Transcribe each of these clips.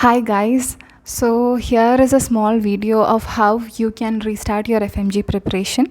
Hi guys, so here is a small video of how you can restart your FMG preparation.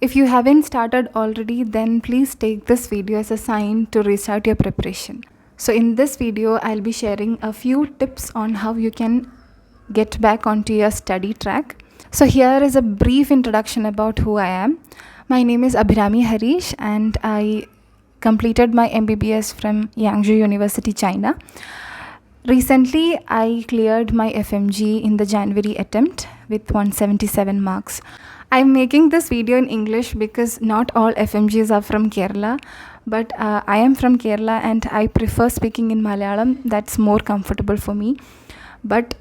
If you haven't started already, then please take this video as a sign to restart your preparation. So in this video, I'll be sharing a few tips on how you can get back onto your study track. So here is a brief introduction about who I am. My name is Abhirami Harish and I completed my MBBS from Yangzhou University, China. Recently, I cleared my FMG in the January attempt with 177 marks. I'm making this video in English because not all FMGs are from Kerala, but I am from Kerala and I prefer speaking in Malayalam. That's more comfortable for me. But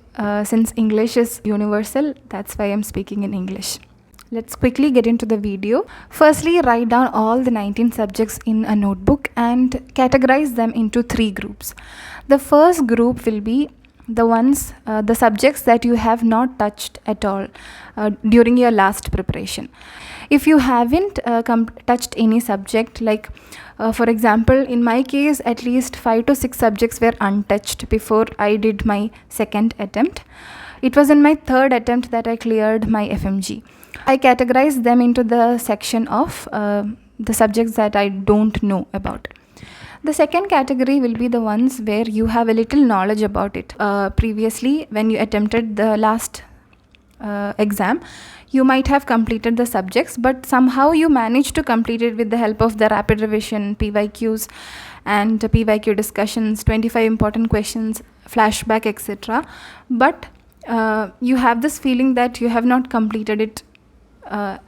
since English is universal, that's why I'm speaking in English. Let's quickly get into the video. Firstly, write down all the 19 subjects in a notebook and categorize them into 3 groups. The first group will be the subjects that you have not touched at all during your last preparation. If you haven't touched any subject, like for example, in my case, at least 5 to 6 subjects were untouched before I did my second attempt. It was in my third attempt that I cleared my FMG. I categorized them into the section of the subjects that I don't know about. The second category will be the ones where you have a little knowledge about it. Previously, when you attempted the last exam, you might have completed the subjects, but somehow you managed to complete it with the help of the rapid revision, PYQs, and PYQ discussions, 25 important questions, flashback, etc. But you have this feeling that you have not completed it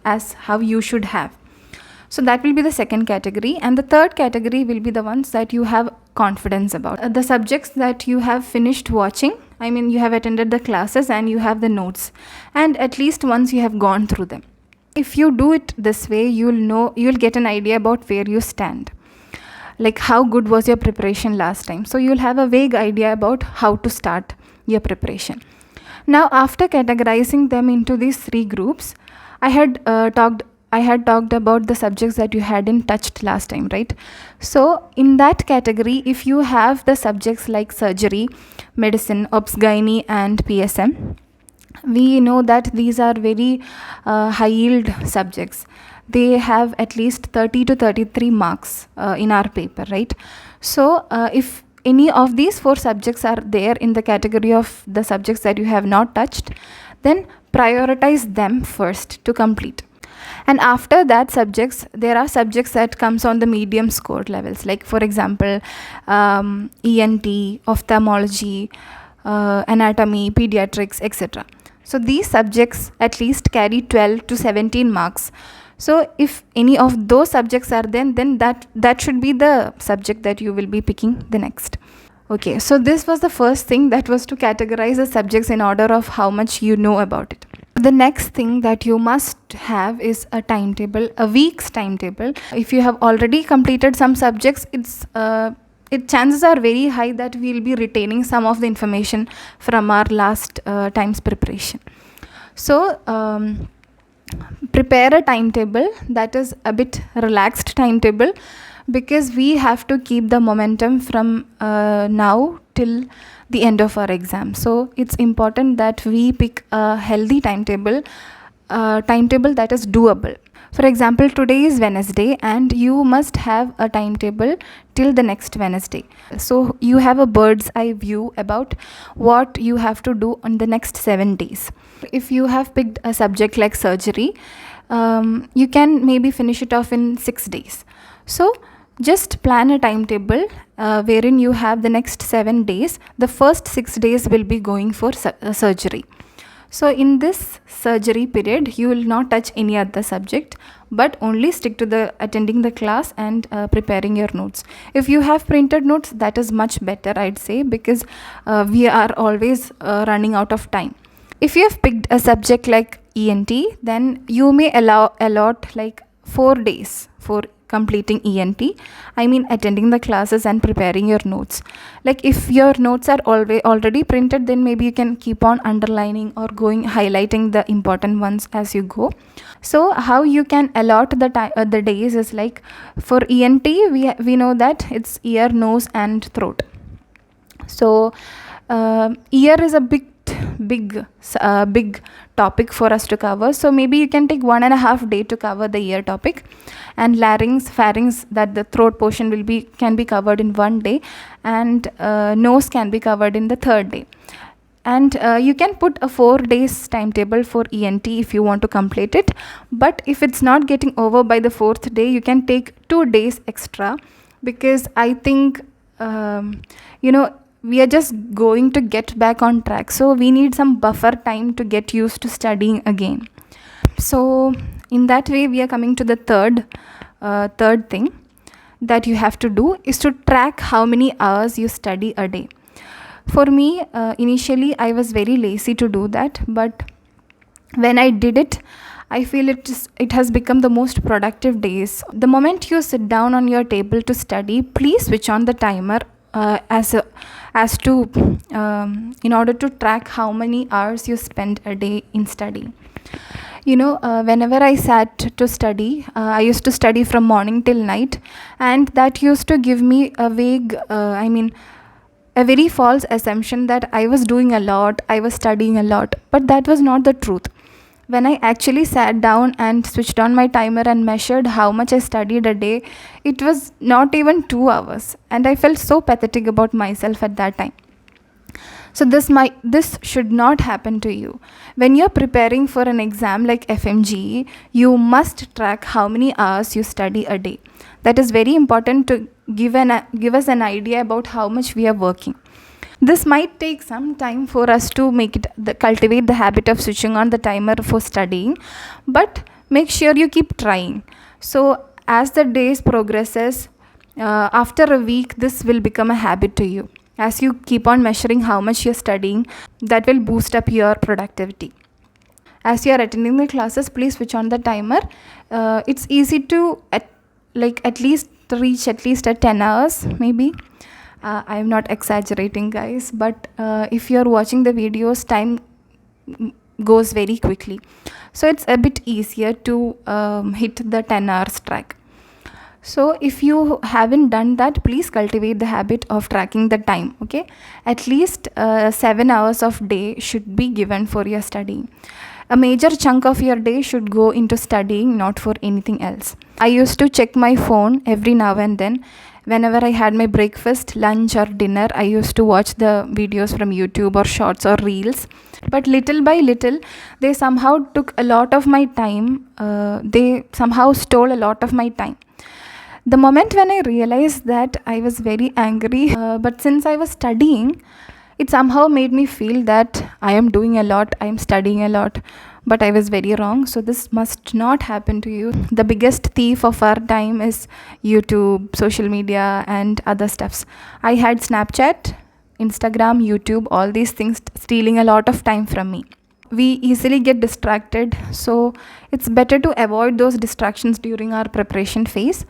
as how you should have. So that will be the second category, and the third category will be the ones that you have confidence about. The subjects that you have finished watching, I mean you have attended the classes and you have the notes, and at least once you have gone through them. If you do it this way, you'll get an idea about where you stand. Like how good was your preparation last time. So you'll have a vague idea about how to start your preparation. Now after categorizing them into these 3 groups, I had talked about the subjects that you hadn't touched last time, right? So in that category, if you have the subjects like surgery, medicine, obs gynae and PSM, we know that these are very high yield subjects. They have at least 30 to 33 marks in our paper, right? So if any of these 4 subjects are there in the category of the subjects that you have not touched, then prioritize them first to complete. And after that subjects, there are subjects that comes on the medium score levels, like for example ENT, ophthalmology, anatomy, pediatrics, etc. So these subjects at least carry 12 to 17 marks. So if any of those subjects are then that should be the subject that you will be picking the next. Okay, so this was the first thing, that was to categorize the subjects in order of how much you know about it. The next thing that you must have is a timetable, a week's timetable. If you have already completed some subjects, chances are very high that we will be retaining some of the information from our last time's preparation. So prepare a timetable that is a bit relaxed timetable, because we have to keep the momentum from now till the end of our exam. So it's important that we pick a healthy timetable that is doable. For example, today is Wednesday and you must have a timetable till the next Wednesday. So you have a bird's eye view about what you have to do on the next 7 days. If you have picked a subject like surgery, you can maybe finish it off in 6 days. So just plan a timetable wherein you have the next 7 days. The first 6 days will be going for surgery. So in this surgery period, you will not touch any other subject, but only stick to attending the class and preparing your notes. If you have printed notes, that is much better, I'd say, because we are always running out of time. If you have picked a subject like ENT, then you may allot like 4 days for completing ENT. I mean attending the classes and preparing your notes. Like if your notes are already printed, then maybe you can keep on underlining or highlighting the important ones as you go. So how you can allot the days is like, for ENT we know that it's ear, nose and throat. So Year is a big topic for us to cover, so maybe you can take 1.5 days to cover the ear topic, and larynx, pharynx, that the throat portion can be covered in 1 day, and nose can be covered in the third day. And you can put a 4 days timetable for ENT if you want to complete it. But if it's not getting over by the 4th day, you can take 2 days extra, because I think we are just going to get back on track, so we need some buffer time to get used to studying again. So in that way, we are coming to the third thing that you have to do is to track how many hours you study a day. For me, initially I was very lazy to do that, but when I did it, I feel it has become the most productive days. The moment you sit down on your table to study, please switch on the timer in order to track how many hours you spend a day in studying. Whenever I sat to study, I used to study from morning till night, and that used to give me a very false assumption that I was doing a lot, I was studying a lot, but that was not the truth. When I actually sat down and switched on my timer and measured how much I studied a day, it was not even 2 hours, and I felt so pathetic about myself at that time. So this should not happen to you. When you're preparing for an exam like FMGE, you must track how many hours you study a day. That is very important to give us an idea about how much we are working. This might take some time for us to cultivate the habit of switching on the timer for studying, but make sure you keep trying. So as the days progresses, after a week, this will become a habit to you. As you keep on measuring how much you're studying, that will boost up your productivity. As you are attending the classes, please switch on the timer. It's easy to at least reach at least at 10 hours maybe. I am not exaggerating, guys, but if you're watching the videos, time goes very quickly, so it's a bit easier to hit the 10 hours track. So if you haven't done that, please cultivate the habit of tracking the time. Okay, at least 7 hours of day should be given for your studying. A major chunk of your day should go into studying, not for anything else. I used to check my phone every now and then. Whenever I had my breakfast, lunch or dinner, I used to watch the videos from YouTube or shorts or reels. But little by little, they somehow took a lot of my time. They somehow stole a lot of my time. The moment when I realized that, I was very angry. But since I was studying, it somehow made me feel that I am doing a lot, I am studying a lot, but I was very wrong. So this must not happen to you. The biggest thief of our time is YouTube, social media, and other stuffs. I had Snapchat, Instagram, YouTube, all these things stealing a lot of time from me. We easily get distracted, so it's better to avoid those distractions during our preparation phase.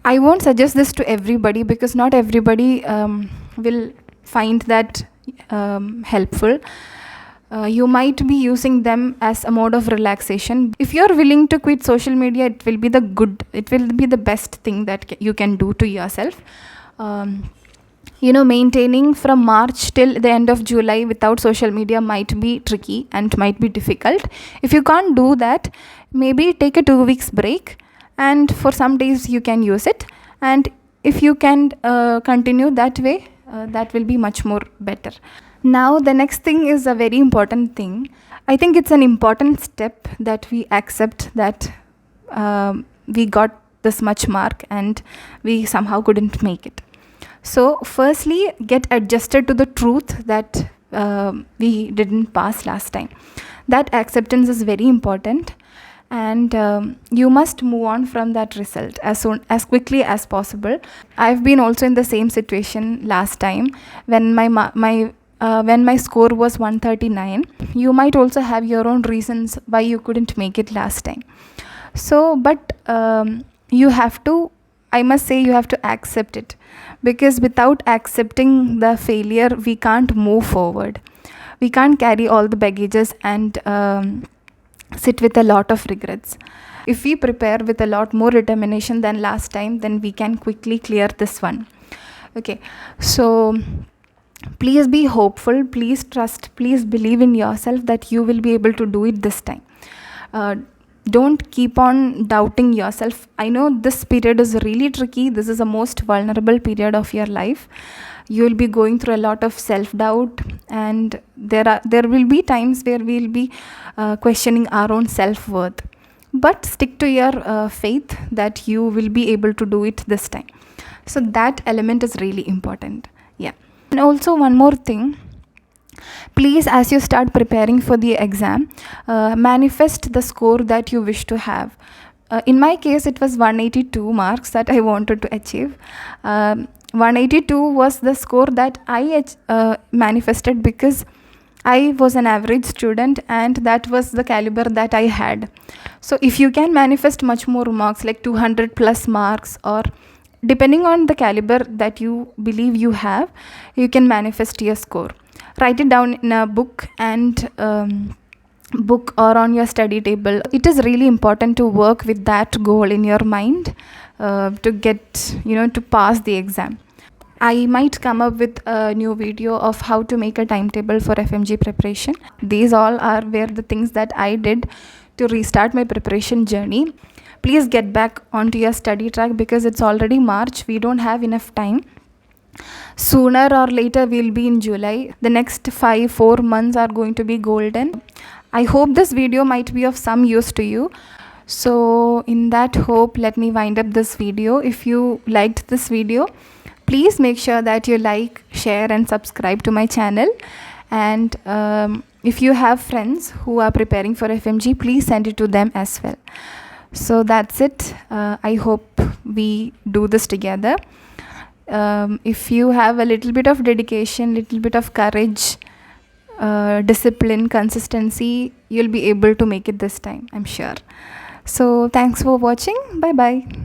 I won't suggest this to everybody, because not everybody will find that helpful. You might be using them as a mode of relaxation. If you're willing to quit social media, it will be the best thing that you can do to yourself. Maintaining from March till the end of July without social media might be tricky and might be difficult. If you can't do that, maybe take a 2 weeks break, and for some days you can use it. And if you can continue that way, that will be much more better. Now the next thing is a very important thing. I think it's an important step that we accept that we got this much mark and we somehow couldn't make it. So firstly, get adjusted to the truth that we didn't pass last time. That acceptance is very important, and you must move on from that result as quickly as possible. I've been also in the same situation last time when when my score was 139. You might also have your own reasons why you couldn't make it last time. So, but I must say, you have to accept it, because without accepting the failure, we can't move forward. We can't carry all the baggages and sit with a lot of regrets. If we prepare with a lot more determination than last time, then we can quickly clear this one. Okay, so Please be hopeful, please trust, please believe in yourself that you will be able to do it this time. uh, don't keep on doubting yourself. I know this period is really tricky. This is the most vulnerable period of your life. You will be going through a lot of self doubt, and there will be times where we will be questioning our own self worth. But stick to your faith that you will be able to do it this time. So that element is really important. Yeah. And also one more thing, please, as you start preparing for the exam, manifest the score that you wish to have. In my case, it was 182 marks that I wanted to achieve. 182 was the score that I manifested because I was an average student, and that was the caliber that I had. So if you can manifest much more marks, like 200 plus marks, or depending on the caliber that you believe you have, you can manifest your score. Write it down in a book, and book or on your study table. It is really important to work with that goal in your mind, to get, to pass the exam. I might come up with a new video of how to make a timetable for FMG preparation. These all were the things that I did to restart my preparation journey. Please get back onto your study track, because it's already March. We don't have enough time. Sooner or later, we'll be in July. The next 4 months are going to be golden. I hope this video might be of some use to you. So in that hope, let me wind up this video. If you liked this video, please make sure that you like, share and subscribe to my channel. And if you have friends who are preparing for FMG, please send it to them as well. So that's it. I hope we do this together. If you have a little bit of dedication, little bit of courage, discipline, consistency, you'll be able to make it this time, I'm sure. So thanks for watching. Bye bye.